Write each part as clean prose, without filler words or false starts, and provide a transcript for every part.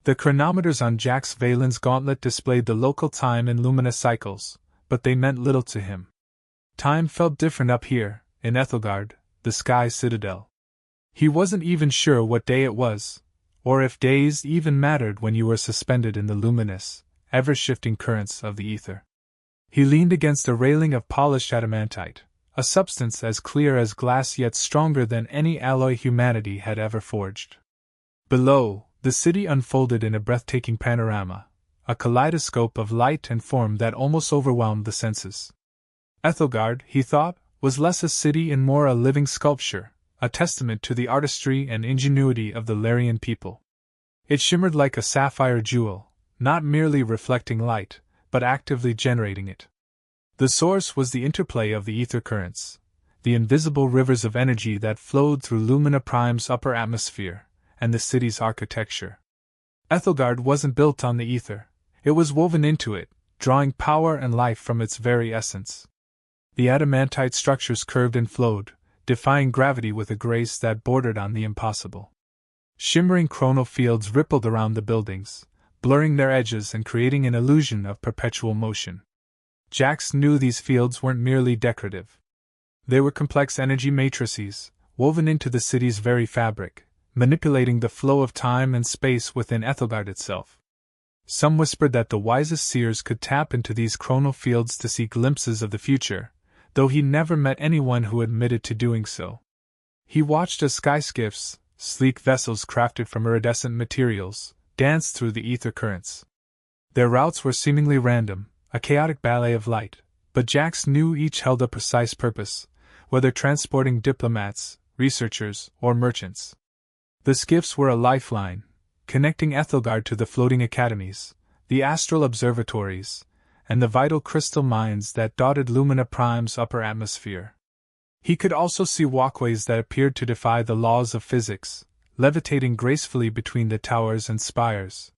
The chronometers on Jaxx Valen's gauntlet displayed the local time in luminous cycles, but they meant little to him. Time felt different up here, in Aethelgard, the Sky Citadel. He wasn't even sure what day it was, or if days even mattered when you were suspended in the luminous, ever-shifting currents of the ether. He leaned against a railing of polished adamantite, a substance as clear as glass yet stronger than any alloy humanity had ever forged. Below, the city unfolded in a breathtaking panorama, a kaleidoscope of light and form that almost overwhelmed the senses. Aethelgard, he thought, was less a city and more a living sculpture, a testament to the artistry and ingenuity of the Lyrian people. It shimmered like a sapphire jewel, not merely reflecting light, but actively generating it. The source was the interplay of the ether currents, the invisible rivers of energy that flowed through Lumina Prime's upper atmosphere, and the city's architecture. Aethelgard wasn't built on the ether, it was woven into it, drawing power and life from its very essence. The adamantite structures curved and flowed, defying gravity with a grace that bordered on the impossible. Shimmering chronal fields rippled around the buildings, blurring their edges and creating an illusion of perpetual motion. Jaxx knew these fields weren't merely decorative. They were complex energy matrices, woven into the city's very fabric, manipulating the flow of time and space within Aethelgard itself. Some whispered that the wisest seers could tap into these chronal fields to see glimpses of the future, though he never met anyone who admitted to doing so. He watched as sky skiffs, sleek vessels crafted from iridescent materials, danced through the ether currents. Their routes were seemingly random, a chaotic ballet of light, but Jaxx knew each held a precise purpose, whether transporting diplomats, researchers, or merchants. The skiffs were a lifeline, connecting Aethelgard to the floating academies, the astral observatories, and the vital crystal mines that dotted Lumina Prime's upper atmosphere. He could also see walkways that appeared to defy the laws of physics, levitating gracefully between the towers and spires.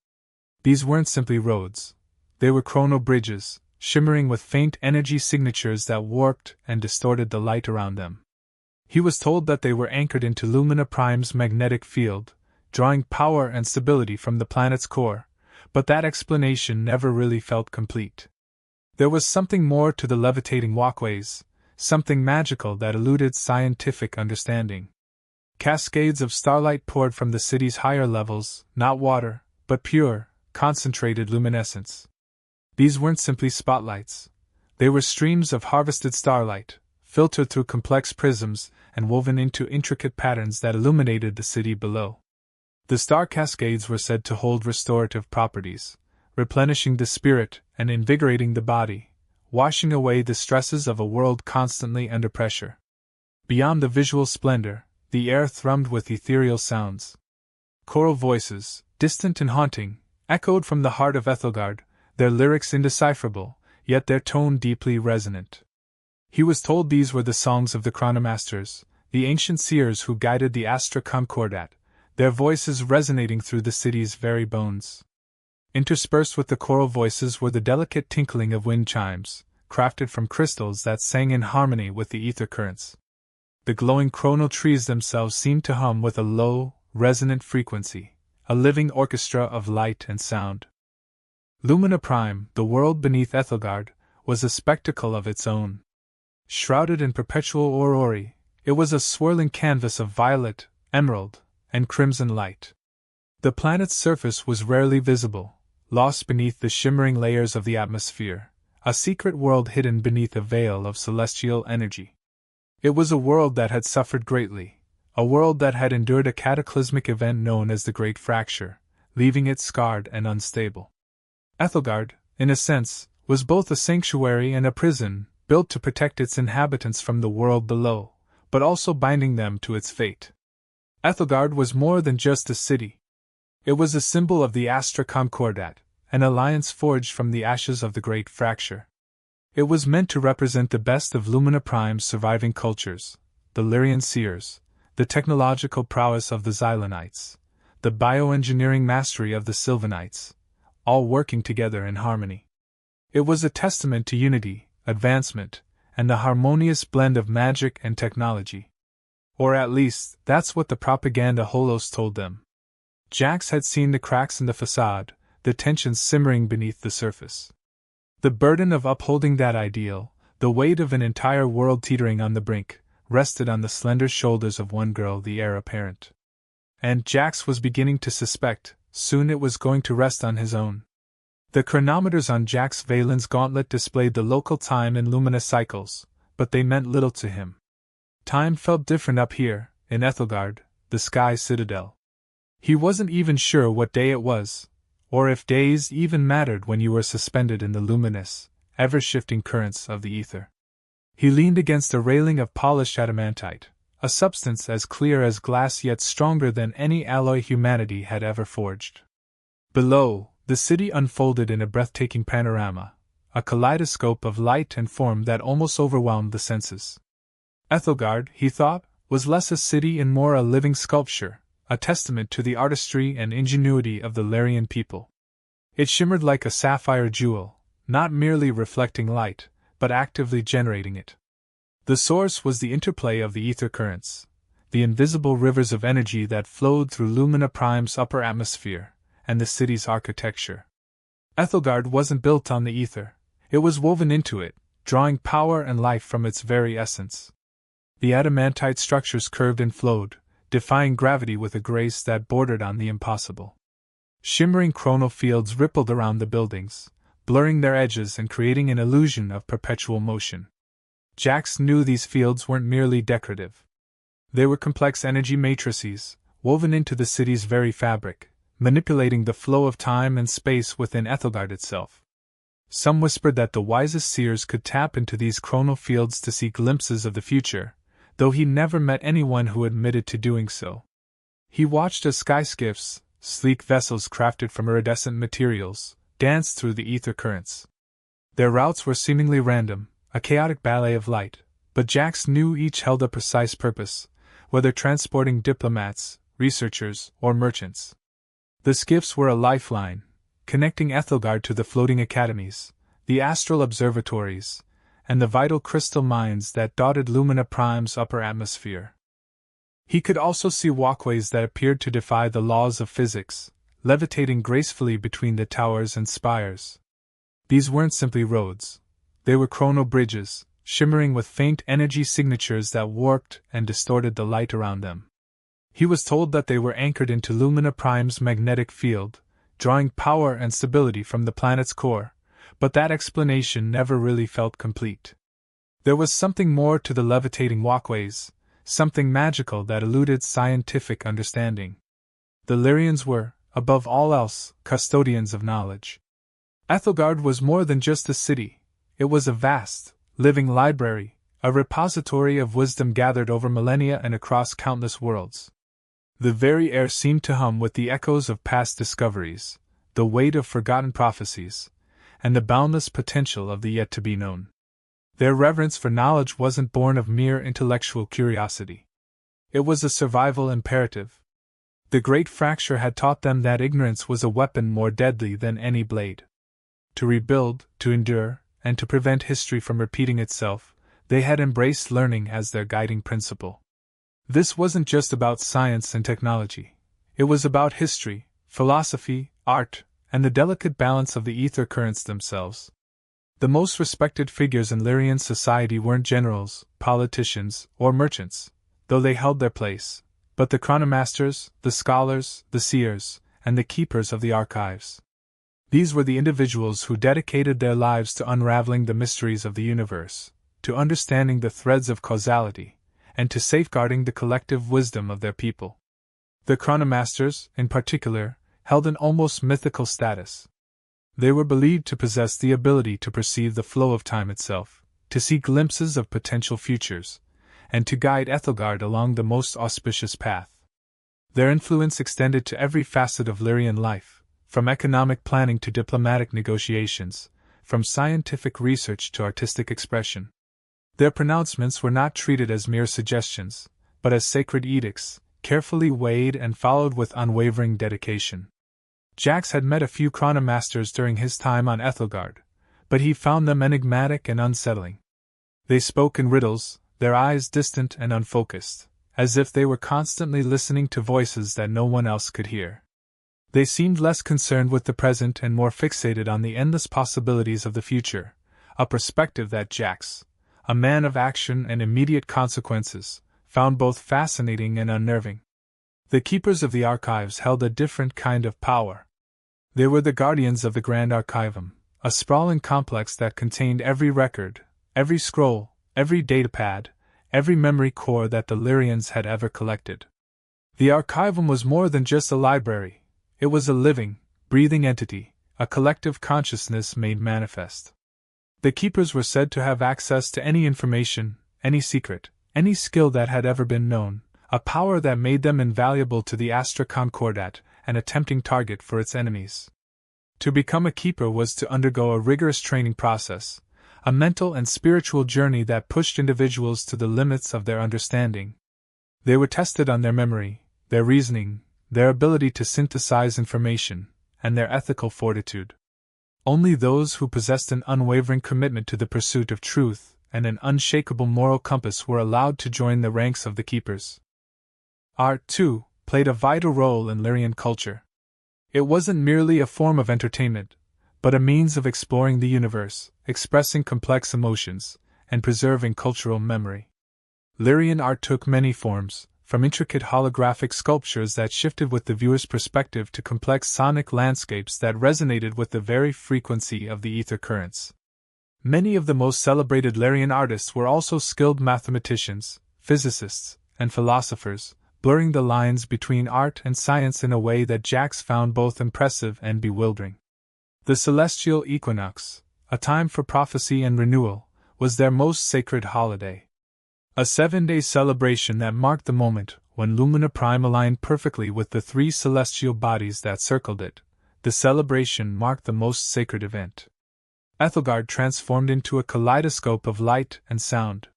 These weren't simply roads. They were chrono bridges, shimmering with faint energy signatures that warped and distorted the light around them. He was told that they were anchored into Lumina Prime's magnetic field, drawing power and stability from the planet's core, but that explanation never really felt complete. There was something more to the levitating walkways, something magical that eluded scientific understanding. Cascades of starlight poured from the city's higher levels, not water, but pure, concentrated luminescence. These weren't simply spotlights. They were streams of harvested starlight, filtered through complex prisms and woven into intricate patterns that illuminated the city below. The star cascades were said to hold restorative properties, replenishing the spirit and invigorating the body, washing away the stresses of a world constantly under pressure. Beyond the visual splendor, the air thrummed with ethereal sounds. Choral voices, distant and haunting, echoed from the heart of Aethelgard, their lyrics indecipherable, yet their tone deeply resonant. He was told these were the songs of the chronomasters, the ancient seers who guided the Astra Concordat, their voices resonating through the city's very bones. Interspersed with the choral voices were the delicate tinkling of wind chimes, crafted from crystals that sang in harmony with the ether currents. The glowing chronal trees themselves seemed to hum with a low, resonant frequency, a living orchestra of light and sound. Lumina Prime, the world beneath Aethelgard, was a spectacle of its own. Shrouded in perpetual aurora, it was a swirling canvas of violet, emerald, and crimson light. The planet's surface was rarely visible, lost beneath the shimmering layers of the atmosphere, a secret world hidden beneath a veil of celestial energy. It was a world that had suffered greatly, a world that had endured a cataclysmic event known as the Great Fracture, leaving it scarred and unstable. Aethelgard, in a sense, was both a sanctuary and a prison, built to protect its inhabitants from the world below, but also binding them to its fate. Aethelgard was more than just a city. It was a symbol of the Astra Concordat, an alliance forged from the ashes of the Great Fracture. It was meant to represent the best of Lumina Prime's surviving cultures, the Lyrian seers, the technological prowess of the Xylenites, the bioengineering mastery of the Sylvanites, all working together in harmony. It was a testament to unity, advancement, and the harmonious blend of magic and technology. Or at least, that's what the propaganda holos told them. Jaxx had seen the cracks in the facade, the tensions simmering beneath the surface. The burden of upholding that ideal, the weight of an entire world teetering on the brink, rested on the slender shoulders of one girl, the heir apparent. And Jaxx was beginning to suspect, soon it was going to rest on his own. The chronometers on Jaxx Vaylin's gauntlet displayed the local time in luminous cycles, but they meant little to him. Time felt different up here, in Aethelgard, the Sky Citadel. He wasn't even sure what day it was, or if days even mattered when you were suspended in the luminous, ever-shifting currents of the ether. He leaned against a railing of polished adamantite, a substance as clear as glass yet stronger than any alloy humanity had ever forged. Below, the city unfolded in a breathtaking panorama, a kaleidoscope of light and form that almost overwhelmed the senses. Aethelgard, he thought, was less a city and more a living sculpture, a testament to the artistry and ingenuity of the Lyrian people. It shimmered like a sapphire jewel, not merely reflecting light, but actively generating it. The source was the interplay of the ether currents, the invisible rivers of energy that flowed through Lumina Prime's upper atmosphere, and the city's architecture. Aethelgard wasn't built on the ether, it was woven into it, drawing power and life from its very essence. The adamantite structures curved and flowed, defying gravity with a grace that bordered on the impossible. Shimmering chronal fields rippled around the buildings, blurring their edges and creating an illusion of perpetual motion. Jaxx knew these fields weren't merely decorative. They were complex energy matrices, woven into the city's very fabric, manipulating the flow of time and space within Aethelgard itself. Some whispered that the wisest seers could tap into these chronal fields to see glimpses of the future, though he never met anyone who admitted to doing so. He watched as sky skiffs, sleek vessels crafted from iridescent materials, danced through the ether currents. Their routes were seemingly random, a chaotic ballet of light, but Jaxx knew each held a precise purpose, whether transporting diplomats, researchers, or merchants. The skiffs were a lifeline, connecting Aethelgard to the floating academies, the astral observatories, and the vital crystal mines that dotted Lumina Prime's upper atmosphere. He could also see walkways that appeared to defy the laws of physics, levitating gracefully between the towers and spires. These weren't simply roads. They were chrono bridges, shimmering with faint energy signatures that warped and distorted the light around them. He was told that they were anchored into Lumina Prime's magnetic field, drawing power and stability from the planet's core, but that explanation never really felt complete. There was something more to the levitating walkways, something magical that eluded scientific understanding. The Lyrians were, above all else, custodians of knowledge. Aethelgard was more than just a city, it was a vast, living library, a repository of wisdom gathered over millennia and across countless worlds. The very air seemed to hum with the echoes of past discoveries, the weight of forgotten prophecies, and the boundless potential of the yet-to-be-known. Their reverence for knowledge wasn't born of mere intellectual curiosity. It was a survival imperative. The Great Fracture had taught them that ignorance was a weapon more deadly than any blade. To rebuild, to endure, and to prevent history from repeating itself, they had embraced learning as their guiding principle. This wasn't just about science and technology. It was about history, philosophy, art, and the delicate balance of the ether currents themselves. The most respected figures in Lyrian society weren't generals, politicians, or merchants, though they held their place, but the chronomasters, the scholars, the seers, and the keepers of the archives. These were the individuals who dedicated their lives to unraveling the mysteries of the universe, to understanding the threads of causality, and to safeguarding the collective wisdom of their people. The chronomasters, in particular, held an almost mythical status. They were believed to possess the ability to perceive the flow of time itself, to see glimpses of potential futures, and to guide Aethelgard along the most auspicious path. Their influence extended to every facet of Lyrian life, from economic planning to diplomatic negotiations, from scientific research to artistic expression. Their pronouncements were not treated as mere suggestions, but as sacred edicts, carefully weighed and followed with unwavering dedication. Jaxx had met a few chronomasters during his time on Aethelgard, but he found them enigmatic and unsettling. They spoke in riddles, their eyes distant and unfocused, as if they were constantly listening to voices that no one else could hear. They seemed less concerned with the present and more fixated on the endless possibilities of the future, a perspective that Jaxx, a man of action and immediate consequences, found both fascinating and unnerving. The keepers of the archives held a different kind of power. They were the guardians of the Grand Archivum, a sprawling complex that contained every record, every scroll, every datapad, every memory core that the Lyrians had ever collected. The Archivum was more than just a library, it was a living, breathing entity, a collective consciousness made manifest. The keepers were said to have access to any information, any secret, any skill that had ever been known, a power that made them invaluable to the Astra Concordat, and a tempting target for its enemies. To become a keeper was to undergo a rigorous training process, a mental and spiritual journey that pushed individuals to the limits of their understanding. They were tested on their memory, their reasoning, their ability to synthesize information, and their ethical fortitude. Only those who possessed an unwavering commitment to the pursuit of truth and an unshakable moral compass were allowed to join the ranks of the keepers. Art, too, played a vital role in Lyrian culture. It wasn't merely a form of entertainment, but a means of exploring the universe, expressing complex emotions, and preserving cultural memory. Lyrian art took many forms, from intricate holographic sculptures that shifted with the viewer's perspective to complex sonic landscapes that resonated with the very frequency of the ether currents. Many of the most celebrated Lyrian artists were also skilled mathematicians, physicists, and philosophers, blurring the lines between art and science in a way that Jaxx found both impressive and bewildering. The celestial equinox, a time for prophecy and renewal, was their most sacred holiday. A 7-day celebration that marked the moment when Lumina Prime aligned perfectly with the 3 celestial bodies that circled it. The celebration marked the most sacred event. Aethelgard transformed into a kaleidoscope of light and sound.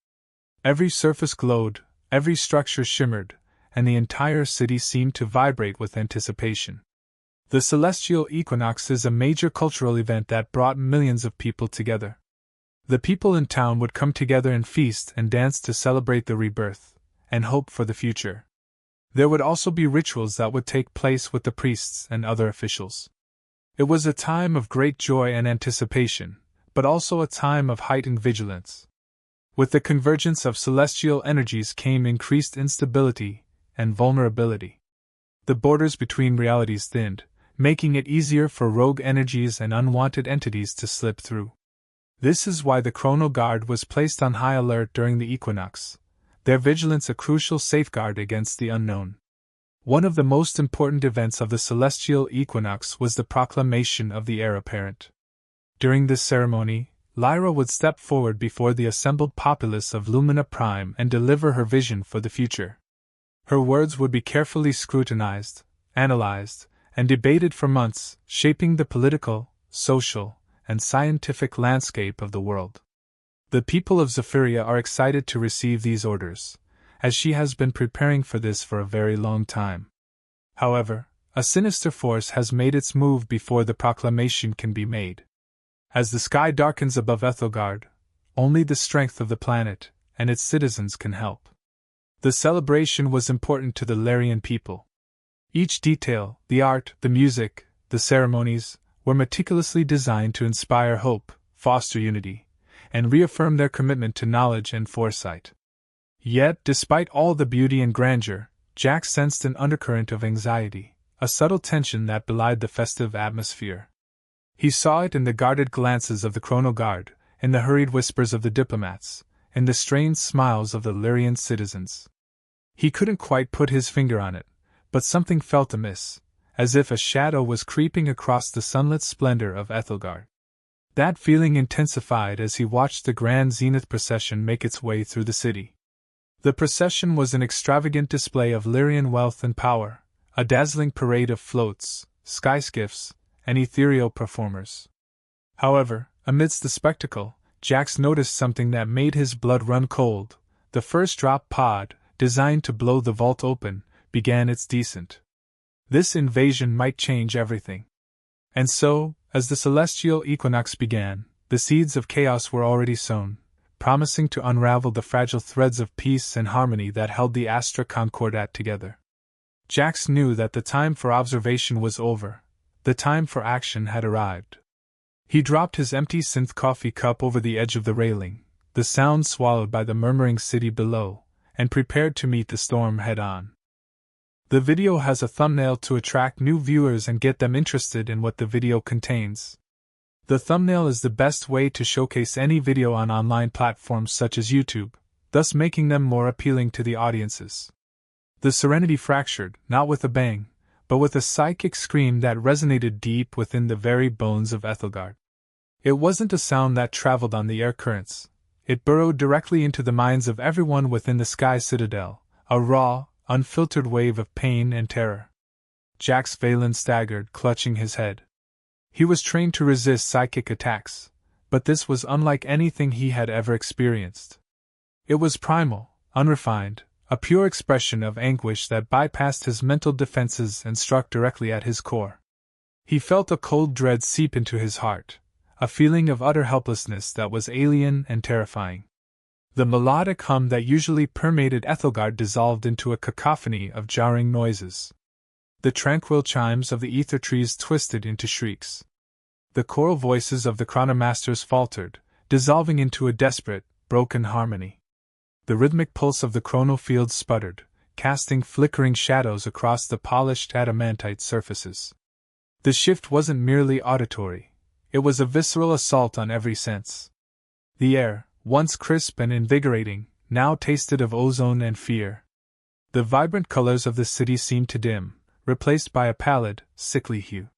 Every surface glowed, every structure shimmered, and the entire city seemed to vibrate with anticipation. The celestial equinox is a major cultural event that brought millions of people together. The people in town would come together and feast and dance to celebrate the rebirth and hope for the future. There would also be rituals that would take place with the priests and other officials. It was a time of great joy and anticipation, but also a time of heightened vigilance. With the convergence of celestial energies came increased instability and vulnerability. The borders between realities thinned, making it easier for rogue energies and unwanted entities to slip through. This is why the Chrono Guard was placed on high alert during the equinox, their vigilance a crucial safeguard against the unknown. One of the most important events of the celestial equinox was the proclamation of the heir apparent. During this ceremony, Lyra would step forward before the assembled populace of Lumina Prime and deliver her vision for the future. Her words would be carefully scrutinized, analyzed, and debated for months, shaping the political, social, and scientific landscape of the world. The people of Zephyria are excited to receive these orders, as she has been preparing for this for a very long time. However, a sinister force has made its move before the proclamation can be made. As the sky darkens above Aethelgard, only the strength of the planet and its citizens can help. The celebration was important to the Lyrian people. Each detail, the art, the music, the ceremonies, were meticulously designed to inspire hope, foster unity, and reaffirm their commitment to knowledge and foresight. Yet, despite all the beauty and grandeur, Jaxx sensed an undercurrent of anxiety, a subtle tension that belied the festive atmosphere. He saw it in the guarded glances of the Chrono Guard, in the hurried whispers of the diplomats, in the strained smiles of the Lyrian citizens. He couldn't quite put his finger on it, but something felt amiss, as if a shadow was creeping across the sunlit splendor of Aethelgard. That feeling intensified as he watched the grand zenith procession make its way through the city. The procession was an extravagant display of Lyrian wealth and power, a dazzling parade of floats, sky skiffs, and ethereal performers. However, amidst the spectacle, Jaxx noticed something that made his blood run cold. The first drop pod, designed to blow the vault open, began its descent. This invasion might change everything. And so, as the celestial equinox began, the seeds of chaos were already sown, promising to unravel the fragile threads of peace and harmony that held the Astra Concordat together. Jaxx knew that the time for observation was over. The time for action had arrived. He dropped his empty synth coffee cup over the edge of the railing, the sound swallowed by the murmuring city below, and prepared to meet the storm head-on. The video has a thumbnail to attract new viewers and get them interested in what the video contains. The thumbnail is the best way to showcase any video on online platforms such as YouTube, thus making them more appealing to the audiences. The serenity fractured, not with a bang, but with a psychic scream that resonated deep within the very bones of Aethelgard. It wasn't a sound that traveled on the air currents. It burrowed directly into the minds of everyone within the Sky Citadel, a raw, unfiltered wave of pain and terror. Jaxx Valen staggered, clutching his head. He was trained to resist psychic attacks, but this was unlike anything he had ever experienced. It was primal, unrefined, a pure expression of anguish that bypassed his mental defenses and struck directly at his core. He felt a cold dread seep into his heart, a feeling of utter helplessness that was alien and terrifying. The melodic hum that usually permeated Aethelgard dissolved into a cacophony of jarring noises. The tranquil chimes of the ether trees twisted into shrieks. The choral voices of the chronomasters faltered, dissolving into a desperate, broken harmony. The rhythmic pulse of the chronofield sputtered, casting flickering shadows across the polished adamantite surfaces. The shift wasn't merely auditory. It was a visceral assault on every sense. The air, once crisp and invigorating, now tasted of ozone and fear. The vibrant colors of the city seemed to dim, replaced by a pallid, sickly hue.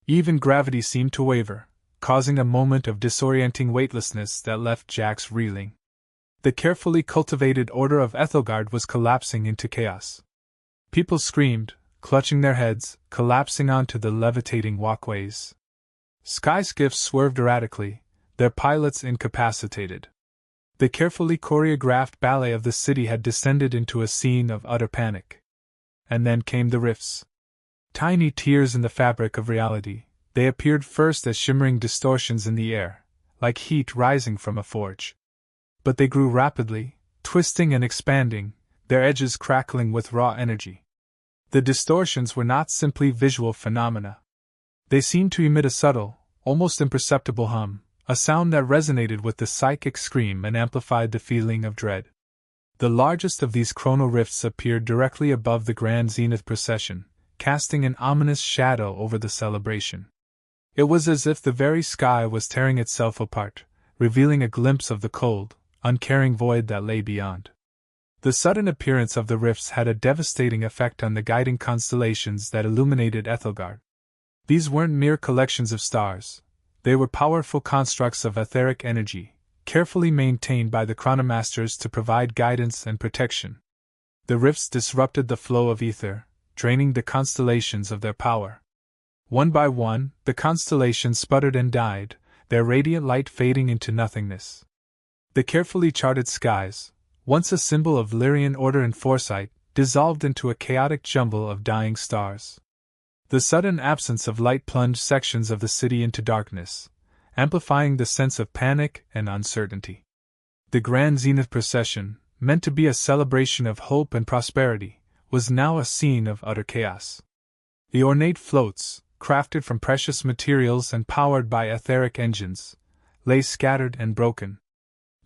Even gravity seemed to waver, causing a moment of disorienting weightlessness that left Jaxx reeling. The carefully cultivated order of Aethelgard was collapsing into chaos. People screamed, clutching their heads, collapsing onto the levitating walkways. Sky skiffs swerved erratically, their pilots incapacitated. The carefully choreographed ballet of the city had descended into a scene of utter panic. And then came the rifts. Tiny tears in the fabric of reality, they appeared first as shimmering distortions in the air, like heat rising from a forge. But they grew rapidly, twisting and expanding, their edges crackling with raw energy. The distortions were not simply visual phenomena. They seemed to emit a subtle, almost imperceptible hum, a sound that resonated with the psychic scream and amplified the feeling of dread. The largest of these chrono rifts appeared directly above the grand zenith procession, casting an ominous shadow over the celebration. It was as if the very sky was tearing itself apart, revealing a glimpse of the cold, uncaring void that lay beyond. The sudden appearance of the rifts had a devastating effect on the guiding constellations that illuminated Aethelgard. These weren't mere collections of stars. They were powerful constructs of etheric energy, carefully maintained by the chronomasters to provide guidance and protection. The rifts disrupted the flow of ether, draining the constellations of their power. One by one, the constellations sputtered and died, their radiant light fading into nothingness. The carefully charted skies, once a symbol of Lyrian order and foresight, dissolved into a chaotic jumble of dying stars. The sudden absence of light plunged sections of the city into darkness, amplifying the sense of panic and uncertainty. The grand zenith procession, meant to be a celebration of hope and prosperity, was now a scene of utter chaos. The ornate floats, crafted from precious materials and powered by etheric engines, lay scattered and broken.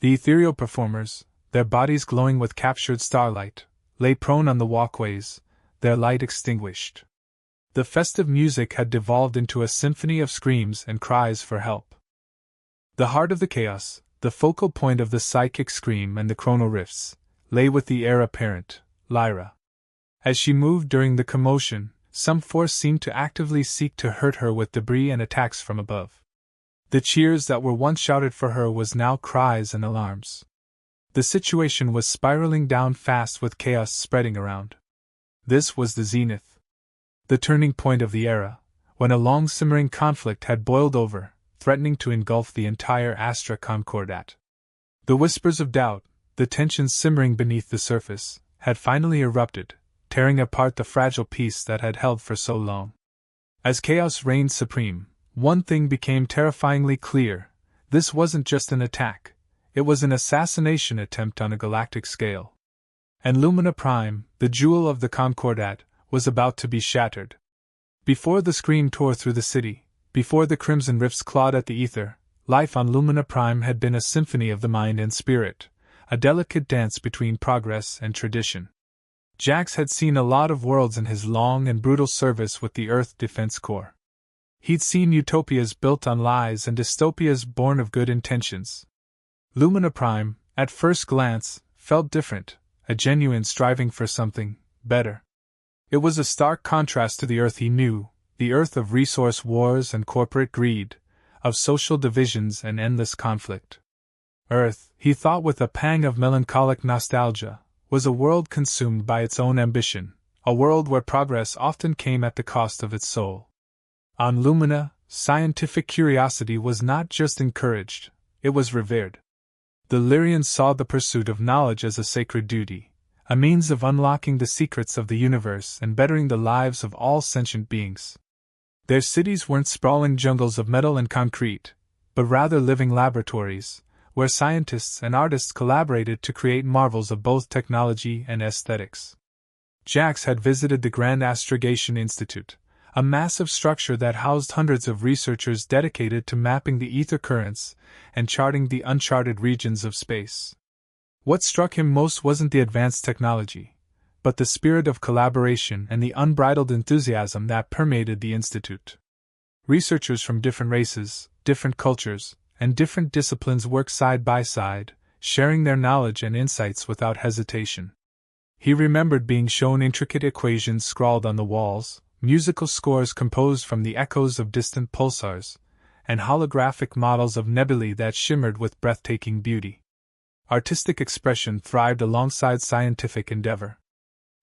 The ethereal performers, their bodies glowing with captured starlight, lay prone on the walkways, their light extinguished. The festive music had devolved into a symphony of screams and cries for help. The heart of the chaos, the focal point of the psychic scream and the chrono rifts, lay with the heir apparent, Lyra. As she moved during the commotion, some force seemed to actively seek to hurt her with debris and attacks from above. The cheers that were once shouted for her was now cries and alarms. The situation was spiraling down fast with chaos spreading around. This was the zenith. The turning point of the era, when a long-simmering conflict had boiled over, threatening to engulf the entire Astra Concordat. The whispers of doubt, the tensions simmering beneath the surface, had finally erupted, tearing apart the fragile peace that had held for so long. As chaos reigned supreme, one thing became terrifyingly clear: this wasn't just an attack, it was an assassination attempt on a galactic scale. And Lumina Prime, the jewel of the Concordat, was about to be shattered. Before the scream tore through the city, before the crimson rifts clawed at the ether, life on Lumina Prime had been a symphony of the mind and spirit, a delicate dance between progress and tradition. Jaxx had seen a lot of worlds in his long and brutal service with the Earth Defense Corps. He'd seen utopias built on lies and dystopias born of good intentions. Lumina Prime, at first glance, felt different, a genuine striving for something better. It was a stark contrast to the Earth he knew, the Earth of resource wars and corporate greed, of social divisions and endless conflict. Earth, he thought with a pang of melancholic nostalgia, was a world consumed by its own ambition, a world where progress often came at the cost of its soul. On Lumina, scientific curiosity was not just encouraged, it was revered. The Lyrians saw the pursuit of knowledge as a sacred duty, a means of unlocking the secrets of the universe and bettering the lives of all sentient beings. Their cities weren't sprawling jungles of metal and concrete, but rather living laboratories, where scientists and artists collaborated to create marvels of both technology and aesthetics. Jaxx had visited the Grand Astrogation Institute, a massive structure that housed hundreds of researchers dedicated to mapping the ether currents and charting the uncharted regions of space. What struck him most wasn't the advanced technology, but the spirit of collaboration and the unbridled enthusiasm that permeated the institute. Researchers from different races, different cultures, and different disciplines worked side by side, sharing their knowledge and insights without hesitation. He remembered being shown intricate equations scrawled on the walls, musical scores composed from the echoes of distant pulsars, and holographic models of nebulae that shimmered with breathtaking beauty. Artistic expression thrived alongside scientific endeavor.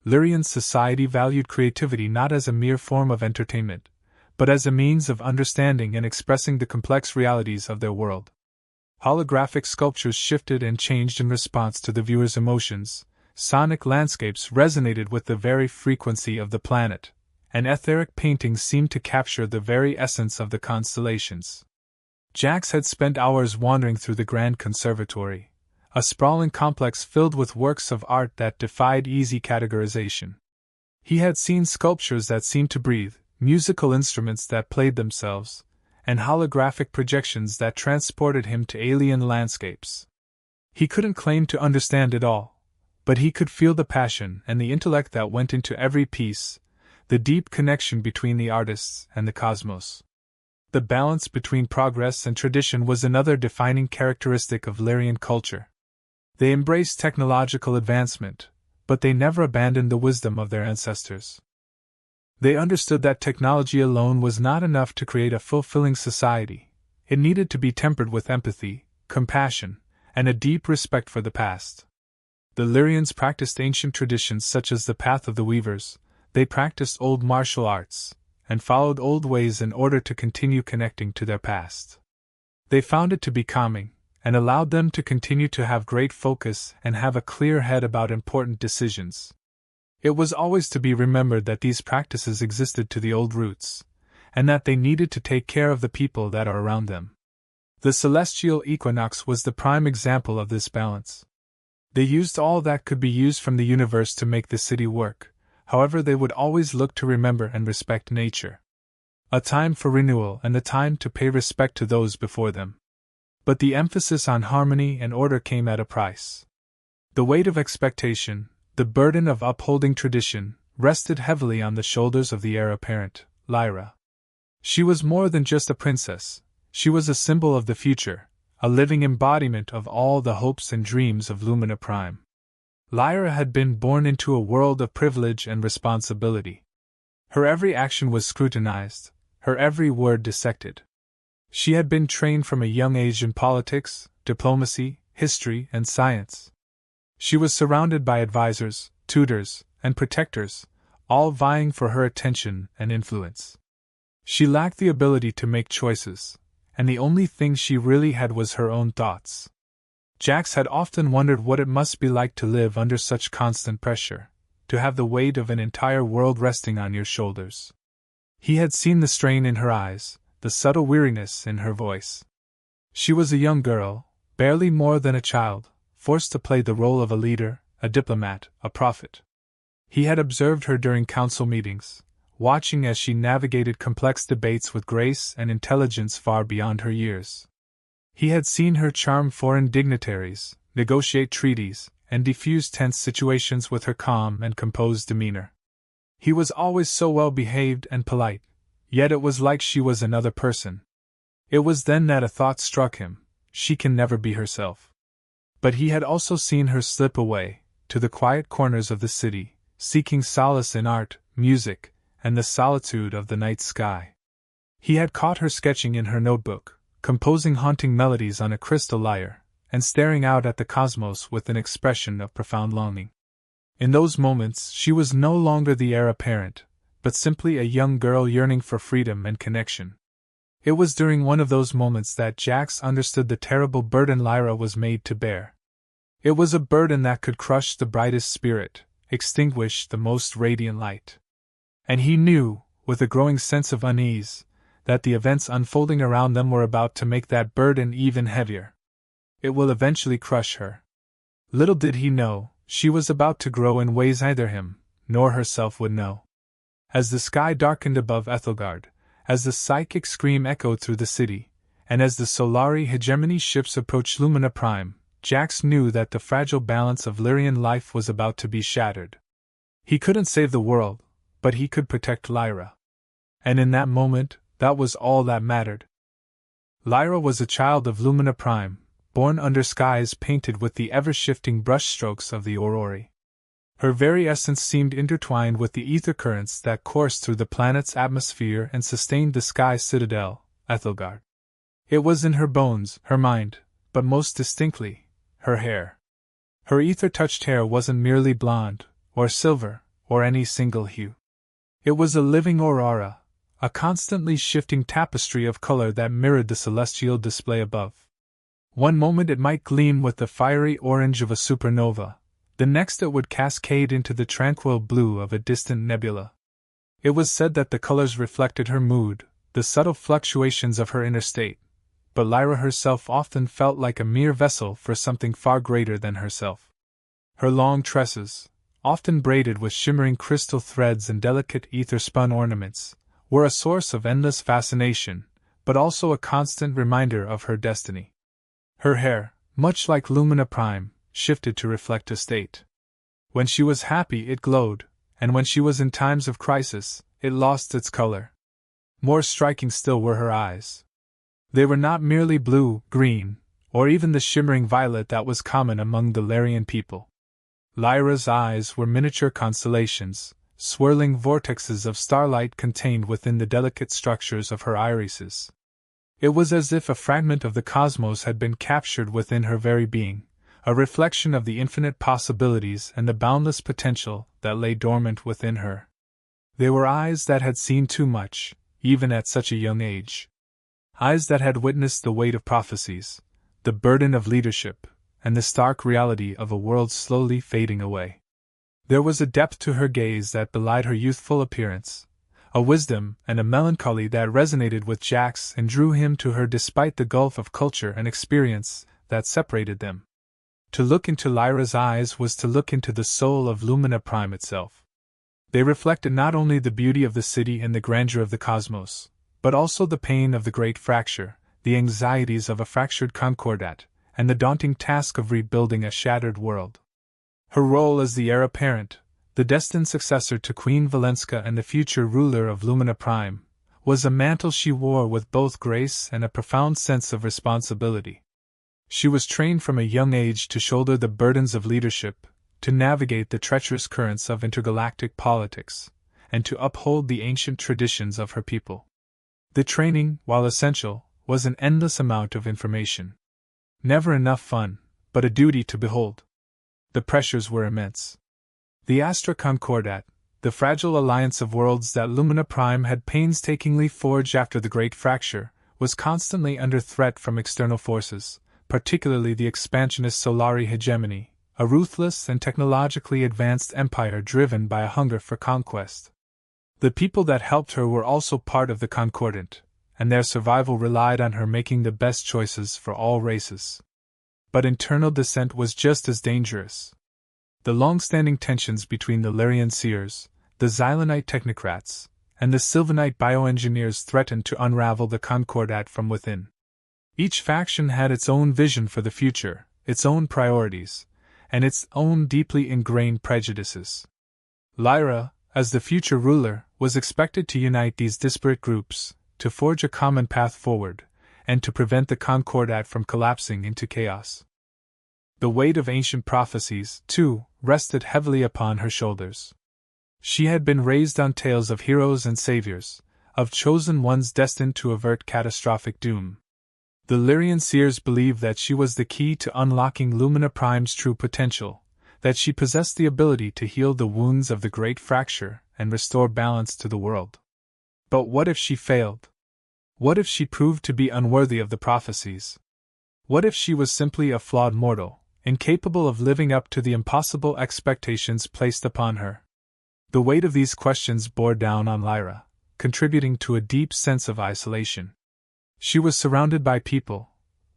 Lyrian society valued creativity not as a mere form of entertainment, but as a means of understanding and expressing the complex realities of their world. Holographic sculptures shifted and changed in response to the viewer's emotions, sonic landscapes resonated with the very frequency of the planet, and etheric paintings seemed to capture the very essence of the constellations. Jaxx had spent hours wandering through the Grand Conservatory, a sprawling complex filled with works of art that defied easy categorization. He had seen sculptures that seemed to breathe, musical instruments that played themselves, and holographic projections that transported him to alien landscapes. He couldn't claim to understand it all, but he could feel the passion and the intellect that went into every piece, the deep connection between the artists and the cosmos. The balance between progress and tradition was another defining characteristic of Lyrian culture. They embraced technological advancement, but they never abandoned the wisdom of their ancestors. They understood that technology alone was not enough to create a fulfilling society. It needed to be tempered with empathy, compassion, and a deep respect for the past. The Lyrians practiced ancient traditions such as the Path of the Weavers. They practiced old martial arts, and followed old ways in order to continue connecting to their past. They found it to be calming, and allowed them to continue to have great focus and have a clear head about important decisions. It was always to be remembered that these practices existed to the old roots, and that they needed to take care of the people that are around them. The celestial equinox was the prime example of this balance. They used all that could be used from the universe to make the city work. However, they would always look to remember and respect nature. A time for renewal and a time to pay respect to those before them. But the emphasis on harmony and order came at a price. The weight of expectation, the burden of upholding tradition, rested heavily on the shoulders of the heir apparent, Lyra. She was more than just a princess, she was a symbol of the future, a living embodiment of all the hopes and dreams of Lumina Prime. Lyra had been born into a world of privilege and responsibility. Her every action was scrutinized, her every word dissected. She had been trained from a young age in politics, diplomacy, history, and science. She was surrounded by advisors, tutors, and protectors, all vying for her attention and influence. She lacked the ability to make choices, and the only thing she really had was her own thoughts. Jaxx had often wondered what it must be like to live under such constant pressure, to have the weight of an entire world resting on your shoulders. He had seen the strain in her eyes, the subtle weariness in her voice. She was a young girl, barely more than a child, forced to play the role of a leader, a diplomat, a prophet. He had observed her during council meetings, watching as she navigated complex debates with grace and intelligence far beyond her years. He had seen her charm foreign dignitaries, negotiate treaties, and defuse tense situations with her calm and composed demeanor. He was always so well behaved and polite, yet it was like she was another person. It was then that a thought struck him: she can never be herself. But he had also seen her slip away, to the quiet corners of the city, seeking solace in art, music, and the solitude of the night sky. He had caught her sketching in her notebook, composing haunting melodies on a crystal lyre, and staring out at the cosmos with an expression of profound longing. In those moments she was no longer the heir apparent, but simply a young girl yearning for freedom and connection. It was during one of those moments that Jaxx understood the terrible burden Lyra was made to bear. It was a burden that could crush the brightest spirit, extinguish the most radiant light. And he knew, with a growing sense of unease, that the events unfolding around them were about to make that burden even heavier. It will eventually crush her. Little did he know, she was about to grow in ways neither him nor herself would know. As the sky darkened above Aethelgard, as the psychic scream echoed through the city, and as the Solarii Hegemony ships approached Lumina Prime, Jaxx knew that the fragile balance of Lyrian life was about to be shattered. He couldn't save the world, but he could protect Lyra. And in that moment, that was all that mattered. Lyra was a child of Lumina Prime, born under skies painted with the ever-shifting brushstrokes of the Aurori. Her very essence seemed intertwined with the ether currents that coursed through the planet's atmosphere and sustained the Sky Citadel, Aethelgard. It was in her bones, her mind, but most distinctly, her hair. Her ether-touched hair wasn't merely blonde, or silver, or any single hue. It was a living aurora, a constantly shifting tapestry of color that mirrored the celestial display above. One moment it might gleam with the fiery orange of a supernova, the next it would cascade into the tranquil blue of a distant nebula. It was said that the colors reflected her mood, the subtle fluctuations of her inner state, but Lyra herself often felt like a mere vessel for something far greater than herself. Her long tresses, often braided with shimmering crystal threads and delicate ether-spun ornaments, were a source of endless fascination, but also a constant reminder of her destiny. Her hair, much like Lumina Prime, shifted to reflect a state. When she was happy it glowed, and when she was in times of crisis, it lost its color. More striking still were her eyes. They were not merely blue, green, or even the shimmering violet that was common among the Lyrian people. Lyra's eyes were miniature constellations, swirling vortexes of starlight contained within the delicate structures of her irises. It was as if a fragment of the cosmos had been captured within her very being, a reflection of the infinite possibilities and the boundless potential that lay dormant within her. They were eyes that had seen too much, even at such a young age. Eyes that had witnessed the weight of prophecies, the burden of leadership, and the stark reality of a world slowly fading away. There was a depth to her gaze that belied her youthful appearance, a wisdom and a melancholy that resonated with Jaxx and drew him to her despite the gulf of culture and experience that separated them. To look into Lyra's eyes was to look into the soul of Lumina Prime itself. They reflected not only the beauty of the city and the grandeur of the cosmos, but also the pain of the great fracture, the anxieties of a fractured Concordat, and the daunting task of rebuilding a shattered world. Her role as the heir apparent, the destined successor to Queen Valenska and the future ruler of Lumina Prime, was a mantle she wore with both grace and a profound sense of responsibility. She was trained from a young age to shoulder the burdens of leadership, to navigate the treacherous currents of intergalactic politics, and to uphold the ancient traditions of her people. The training, while essential, was an endless amount of information. Never enough fun, but a duty to behold. The pressures were immense. The Astra Concordat, the fragile alliance of worlds that Lumina Prime had painstakingly forged after the Great Fracture, was constantly under threat from external forces, particularly the expansionist Solarii Hegemony, a ruthless and technologically advanced empire driven by a hunger for conquest. The people that helped her were also part of the Concordant, and their survival relied on her making the best choices for all races. But internal dissent was just as dangerous. The long-standing tensions between the Lyrian seers, the Xylanite technocrats, and the Sylvanite bioengineers threatened to unravel the Concordat from within. Each faction had its own vision for the future, its own priorities, and its own deeply ingrained prejudices. Lyra, as the future ruler, was expected to unite these disparate groups, to forge a common path forward, and to prevent the Concordat from collapsing into chaos. The weight of ancient prophecies, too, rested heavily upon her shoulders. She had been raised on tales of heroes and saviors, of chosen ones destined to avert catastrophic doom. The Lyrian seers believed that she was the key to unlocking Lumina Prime's true potential, that she possessed the ability to heal the wounds of the Great Fracture and restore balance to the world. But what if she failed? What if she proved to be unworthy of the prophecies? What if she was simply a flawed mortal, incapable of living up to the impossible expectations placed upon her? The weight of these questions bore down on Lyra, contributing to a deep sense of isolation. She was surrounded by people,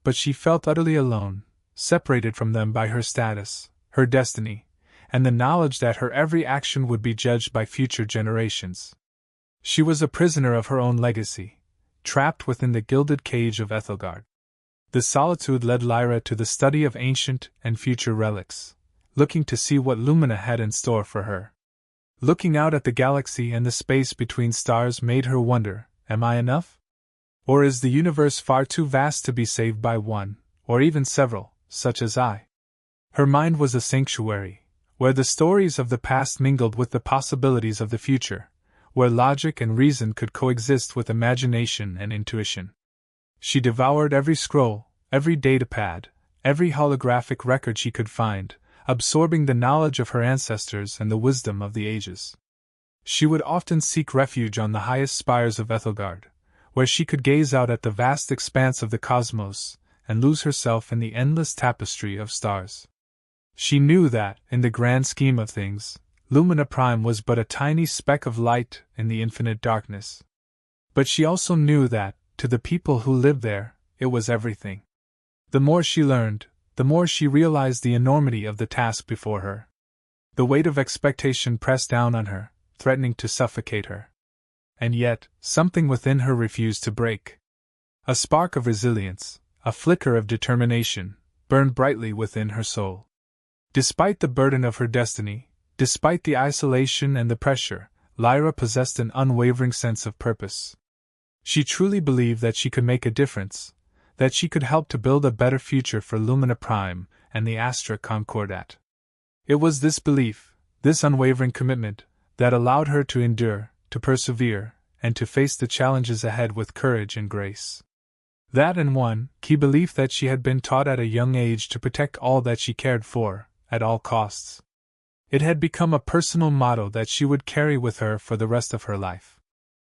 but she felt utterly alone, separated from them by her status, her destiny, and the knowledge that her every action would be judged by future generations. She was a prisoner of her own legacy, trapped within the gilded cage of Aethelgard. This solitude led Lyra to the study of ancient and future relics, looking to see what Lumina had in store for her. Looking out at the galaxy and the space between stars made her wonder, am I enough? Or is the universe far too vast to be saved by one, or even several, such as I? Her mind was a sanctuary, where the stories of the past mingled with the possibilities of the future, where logic and reason could coexist with imagination and intuition. She devoured every scroll, every datapad, every holographic record she could find, absorbing the knowledge of her ancestors and the wisdom of the ages. She would often seek refuge on the highest spires of Aethelgard, where she could gaze out at the vast expanse of the cosmos and lose herself in the endless tapestry of stars. She knew that, in the grand scheme of things, Lumina Prime was but a tiny speck of light in the infinite darkness. But she also knew that, to the people who lived there, it was everything. The more she learned, the more she realized the enormity of the task before her. The weight of expectation pressed down on her, threatening to suffocate her. And yet, something within her refused to break. A spark of resilience, a flicker of determination, burned brightly within her soul. Despite the burden of her destiny, despite the isolation and the pressure, Lyra possessed an unwavering sense of purpose. She truly believed that she could make a difference, that she could help to build a better future for Lumina Prime and the Astra Concordat. It was this belief, this unwavering commitment, that allowed her to endure, to persevere, and to face the challenges ahead with courage and grace. That and one key belief that she had been taught at a young age to protect all that she cared for, at all costs. It had become a personal motto that she would carry with her for the rest of her life.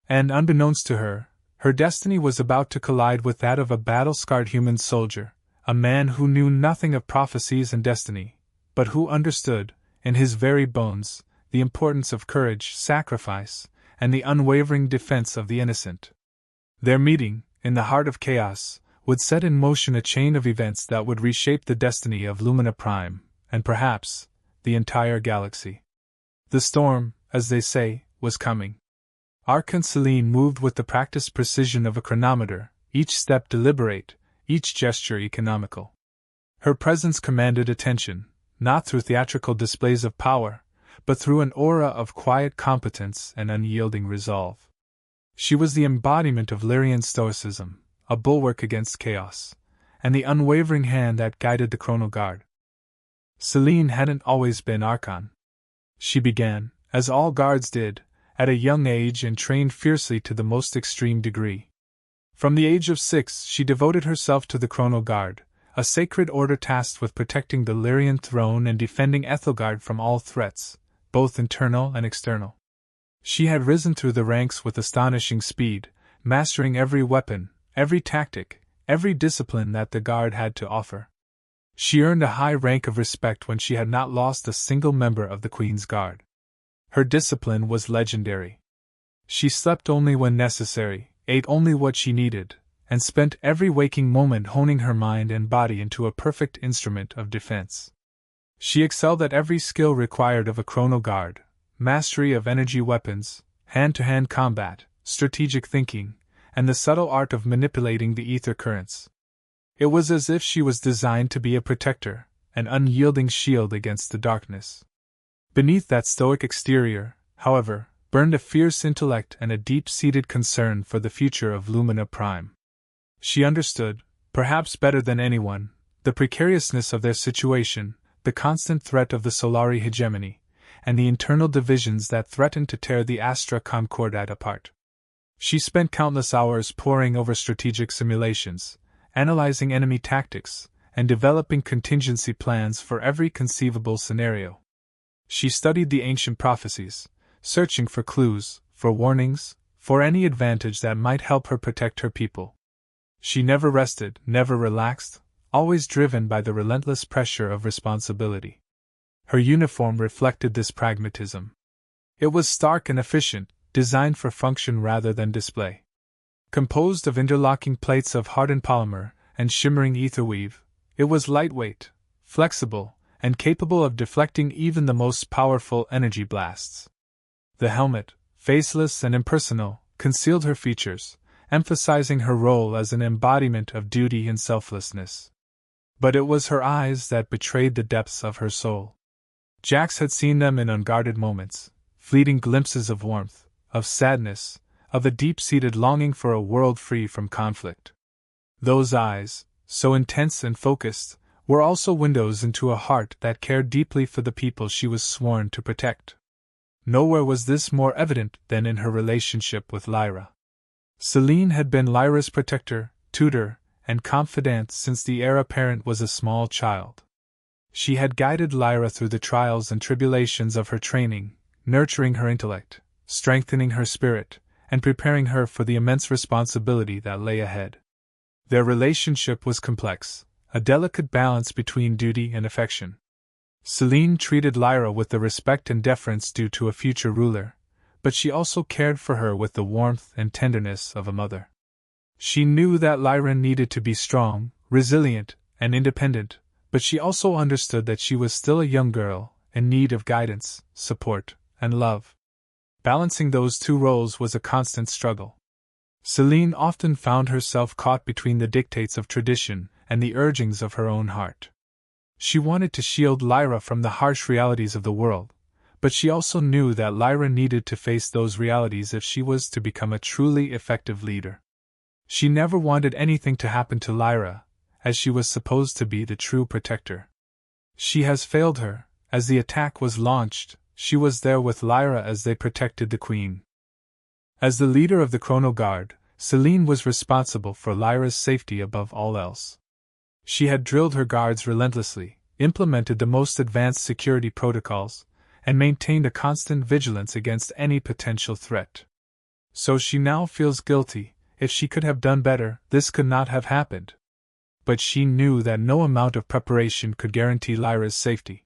And unbeknownst to her, her destiny was about to collide with that of a battle-scarred human soldier, a man who knew nothing of prophecies and destiny, but who understood, in his very bones, the importance of courage, sacrifice, and the unwavering defense of the innocent. Their meeting, in the heart of chaos, would set in motion a chain of events that would reshape the destiny of Lumina Prime, and perhaps, the entire galaxy. The storm, as they say, was coming. Archon Selene moved with the practiced precision of a chronometer, each step deliberate, each gesture economical. Her presence commanded attention, not through theatrical displays of power, but through an aura of quiet competence and unyielding resolve. She was the embodiment of Lyrian stoicism, a bulwark against chaos, and the unwavering hand that guided the Chrono Guard. Selene hadn't always been Archon. She began, as all guards did, at a young age and trained fiercely to the most extreme degree. From the age of 6 she devoted herself to the Chrono Guard, a sacred order tasked with protecting the Lyrian throne and defending Aethelgard from all threats, both internal and external. She had risen through the ranks with astonishing speed, mastering every weapon, every tactic, every discipline that the Guard had to offer. She earned a high rank of respect when she had not lost a single member of the Queen's Guard. Her discipline was legendary. She slept only when necessary, ate only what she needed, and spent every waking moment honing her mind and body into a perfect instrument of defense. She excelled at every skill required of a chrono guard: mastery of energy weapons, hand-to-hand combat, strategic thinking, and the subtle art of manipulating the ether currents. It was as if she was designed to be a protector, an unyielding shield against the darkness. Beneath that stoic exterior, however, burned a fierce intellect and a deep-seated concern for the future of Lumina Prime. She understood, perhaps better than anyone, the precariousness of their situation, the constant threat of the Solarii Hegemony, and the internal divisions that threatened to tear the Astra Concordat apart. She spent countless hours poring over strategic simulations, analyzing enemy tactics, and developing contingency plans for every conceivable scenario. She studied the ancient prophecies, searching for clues, for warnings, for any advantage that might help her protect her people. She never rested, never relaxed, always driven by the relentless pressure of responsibility. Her uniform reflected this pragmatism. It was stark and efficient, designed for function rather than display. Composed of interlocking plates of hardened polymer and shimmering etherweave, it was lightweight, flexible, and capable of deflecting even the most powerful energy blasts. The helmet, faceless and impersonal, concealed her features, emphasizing her role as an embodiment of duty and selflessness. But it was her eyes that betrayed the depths of her soul. Jaxx had seen them in unguarded moments, fleeting glimpses of warmth, of sadness, of a deep-seated longing for a world free from conflict. Those eyes, so intense and focused, were also windows into a heart that cared deeply for the people she was sworn to protect. Nowhere was this more evident than in her relationship with Lyra. Selene had been Lyra's protector, tutor, and confidant since the heir apparent was a small child. She had guided Lyra through the trials and tribulations of her training, nurturing her intellect, strengthening her spirit, and preparing her for the immense responsibility that lay ahead. Their relationship was complex, a delicate balance between duty and affection. Selene treated Lyra with the respect and deference due to a future ruler, but she also cared for her with the warmth and tenderness of a mother. She knew that Lyra needed to be strong, resilient, and independent, but she also understood that she was still a young girl, in need of guidance, support, and love. Balancing those two roles was a constant struggle. Selene often found herself caught between the dictates of tradition and the urgings of her own heart. She wanted to shield Lyra from the harsh realities of the world, but she also knew that Lyra needed to face those realities if she was to become a truly effective leader. She never wanted anything to happen to Lyra, as she was supposed to be the true protector. She has failed her. As the attack was launched, she was there with Lyra as they protected the Queen. As the leader of the Chrono Guard, Selene was responsible for Lyra's safety above all else. She had drilled her guards relentlessly, implemented the most advanced security protocols, and maintained a constant vigilance against any potential threat. So she now feels guilty. If she could have done better, this could not have happened. But she knew that no amount of preparation could guarantee Lyra's safety.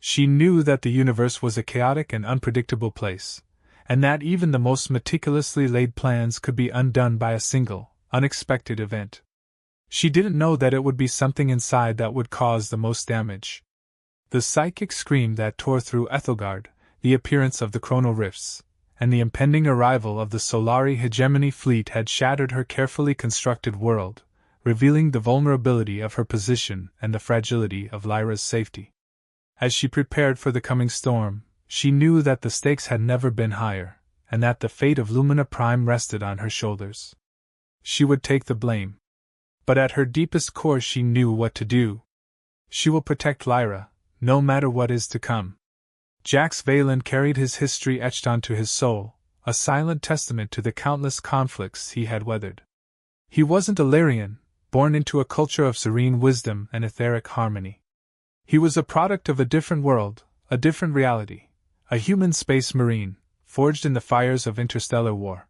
She knew that the universe was a chaotic and unpredictable place, and that even the most meticulously laid plans could be undone by a single, unexpected event. She didn't know that it would be something inside that would cause the most damage. The psychic scream that tore through Aethelgard, the appearance of the chrono rifts, and the impending arrival of the Solarii Hegemony fleet had shattered her carefully constructed world, revealing the vulnerability of her position and the fragility of Lyra's safety. As she prepared for the coming storm, she knew that the stakes had never been higher, and that the fate of Lumina Prime rested on her shoulders. She would take the blame. But at her deepest core she knew what to do. She will protect Lyra, no matter what is to come. Jaxx Valen carried his history etched onto his soul, a silent testament to the countless conflicts he had weathered. He wasn't a Lyrian, born into a culture of serene wisdom and etheric harmony. He was a product of a different world, a different reality, a human space marine, forged in the fires of interstellar war.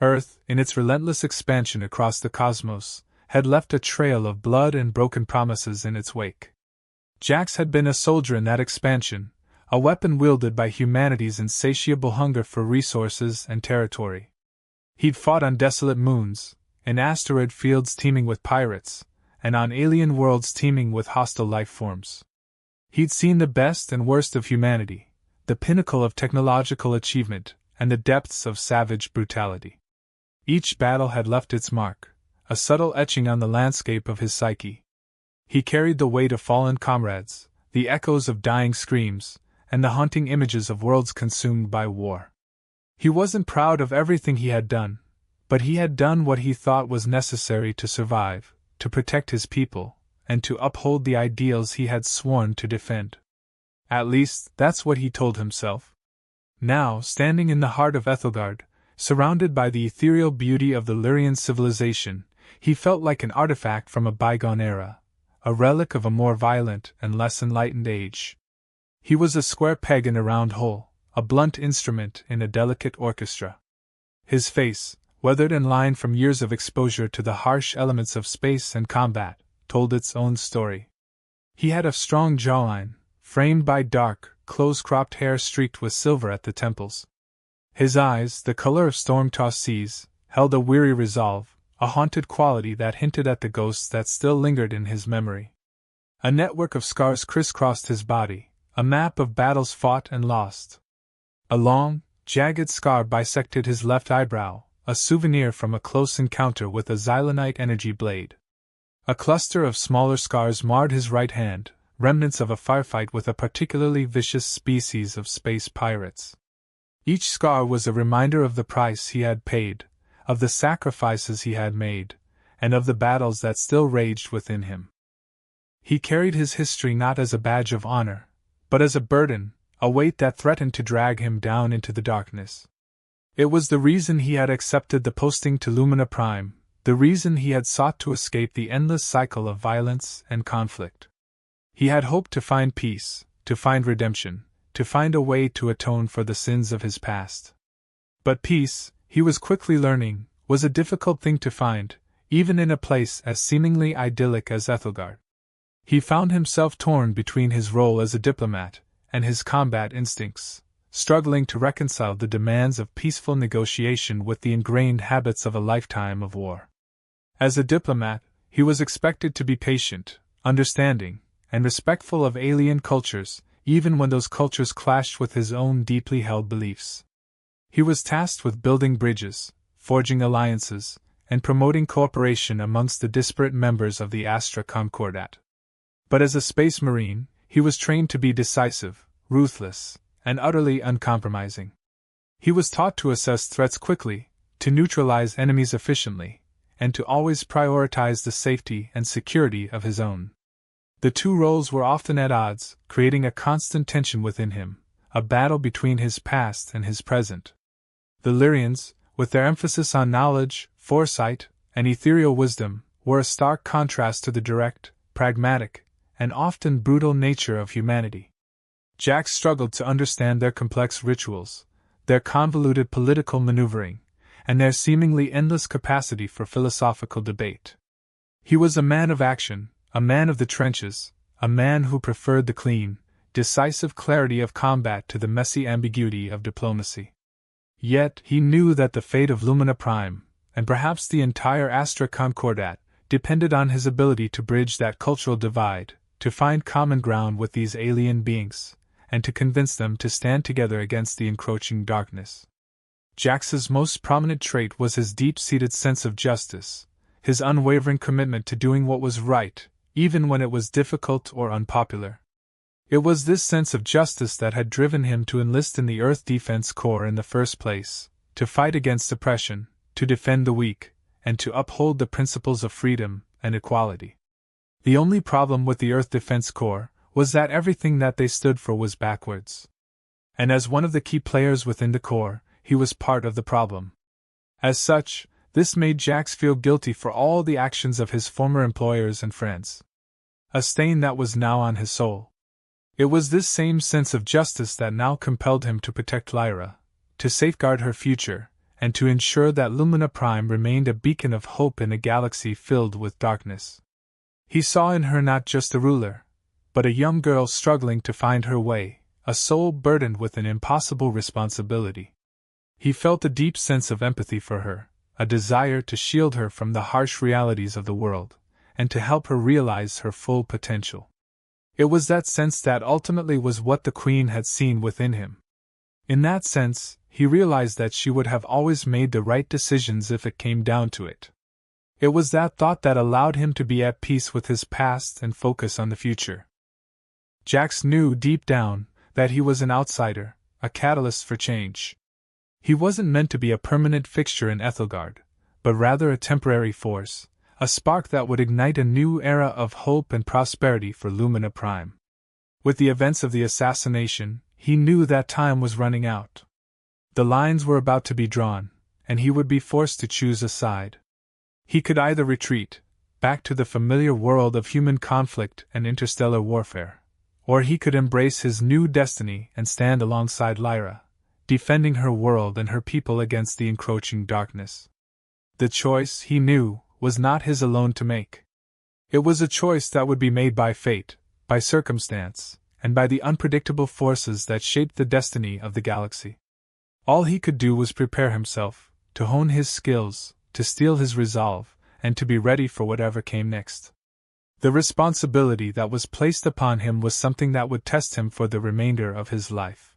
Earth, in its relentless expansion across the cosmos, had left a trail of blood and broken promises in its wake. Jaxx had been a soldier in that expansion, a weapon wielded by humanity's insatiable hunger for resources and territory. He'd fought on desolate moons, in asteroid fields teeming with pirates, and on alien worlds teeming with hostile life forms. He'd seen the best and worst of humanity, the pinnacle of technological achievement, and the depths of savage brutality. Each battle had left its mark, a subtle etching on the landscape of his psyche. He carried the weight of fallen comrades, the echoes of dying screams, and the haunting images of worlds consumed by war. He wasn't proud of everything he had done, but he had done what he thought was necessary to survive, to protect his people, and to uphold the ideals he had sworn to defend. At least, that's what he told himself. Now, standing in the heart of Aethelgard, surrounded by the ethereal beauty of the Lyrian civilization, he felt like an artifact from a bygone era, a relic of a more violent and less enlightened age. He was a square peg in a round hole, a blunt instrument in a delicate orchestra. His face, weathered and lined from years of exposure to the harsh elements of space and combat, told its own story. He had a strong jawline, framed by dark, close-cropped hair streaked with silver at the temples. His eyes, the color of storm-tossed seas, held a weary resolve, a haunted quality that hinted at the ghosts that still lingered in his memory. A network of scars crisscrossed his body, a map of battles fought and lost. A long, jagged scar bisected his left eyebrow, a souvenir from a close encounter with a xylonite energy blade. A cluster of smaller scars marred his right hand, remnants of a firefight with a particularly vicious species of space pirates. Each scar was a reminder of the price he had paid, of the sacrifices he had made, and of the battles that still raged within him. He carried his history not as a badge of honor, but as a burden, a weight that threatened to drag him down into the darkness. It was the reason he had accepted the posting to Lumina Prime, the reason he had sought to escape the endless cycle of violence and conflict. He had hoped to find peace, to find redemption, to find a way to atone for the sins of his past. But peace, he was quickly learning, was a difficult thing to find, even in a place as seemingly idyllic as Aethelgard. He found himself torn between his role as a diplomat and his combat instincts, struggling to reconcile the demands of peaceful negotiation with the ingrained habits of a lifetime of war. As a diplomat, he was expected to be patient, understanding, and respectful of alien cultures, even when those cultures clashed with his own deeply held beliefs. He was tasked with building bridges, forging alliances, and promoting cooperation amongst the disparate members of the Astra Concordat. But as a space marine, he was trained to be decisive, ruthless, and utterly uncompromising. He was taught to assess threats quickly, to neutralize enemies efficiently, and to always prioritize the safety and security of his own. The two roles were often at odds, creating a constant tension within him, a battle between his past and his present. The Lyrians, with their emphasis on knowledge, foresight, and ethereal wisdom, were a stark contrast to the direct, pragmatic, and often brutal nature of humanity. Jaxx struggled to understand their complex rituals, their convoluted political maneuvering, and their seemingly endless capacity for philosophical debate. He was a man of action, a man of the trenches, a man who preferred the clean, decisive clarity of combat to the messy ambiguity of diplomacy. Yet, he knew that the fate of Lumina Prime, and perhaps the entire Astra Concordat, depended on his ability to bridge that cultural divide, to find common ground with these alien beings, and to convince them to stand together against the encroaching darkness. Jaxx's most prominent trait was his deep-seated sense of justice, his unwavering commitment to doing what was right, even when it was difficult or unpopular. It was this sense of justice that had driven him to enlist in the Earth Defense Corps in the first place, to fight against oppression, to defend the weak, and to uphold the principles of freedom and equality. The only problem with the Earth Defense Corps was that everything that they stood for was backwards. And as one of the key players within the Corps, he was part of the problem. As such, this made Jaxx feel guilty for all the actions of his former employers and friends. A stain that was now on his soul. It was this same sense of justice that now compelled him to protect Lyra, to safeguard her future, and to ensure that Lumina Prime remained a beacon of hope in a galaxy filled with darkness. He saw in her not just a ruler, but a young girl struggling to find her way, a soul burdened with an impossible responsibility. He felt a deep sense of empathy for her, a desire to shield her from the harsh realities of the world, and to help her realize her full potential. It was that sense that ultimately was what the Queen had seen within him. In that sense, he realized that she would have always made the right decisions if it came down to it. It was that thought that allowed him to be at peace with his past and focus on the future. Jaxx knew deep down that he was an outsider, a catalyst for change. He wasn't meant to be a permanent fixture in Aethelgard, but rather a temporary force, a spark that would ignite a new era of hope and prosperity for Lumina Prime. With the events of the assassination, he knew that time was running out. The lines were about to be drawn, and he would be forced to choose a side. He could either retreat, back to the familiar world of human conflict and interstellar warfare, or he could embrace his new destiny and stand alongside Lyra, defending her world and her people against the encroaching darkness. The choice, he knew, was not his alone to make. It was a choice that would be made by fate, by circumstance, and by the unpredictable forces that shaped the destiny of the galaxy. All he could do was prepare himself, to hone his skills, to steel his resolve, and to be ready for whatever came next. The responsibility that was placed upon him was something that would test him for the remainder of his life.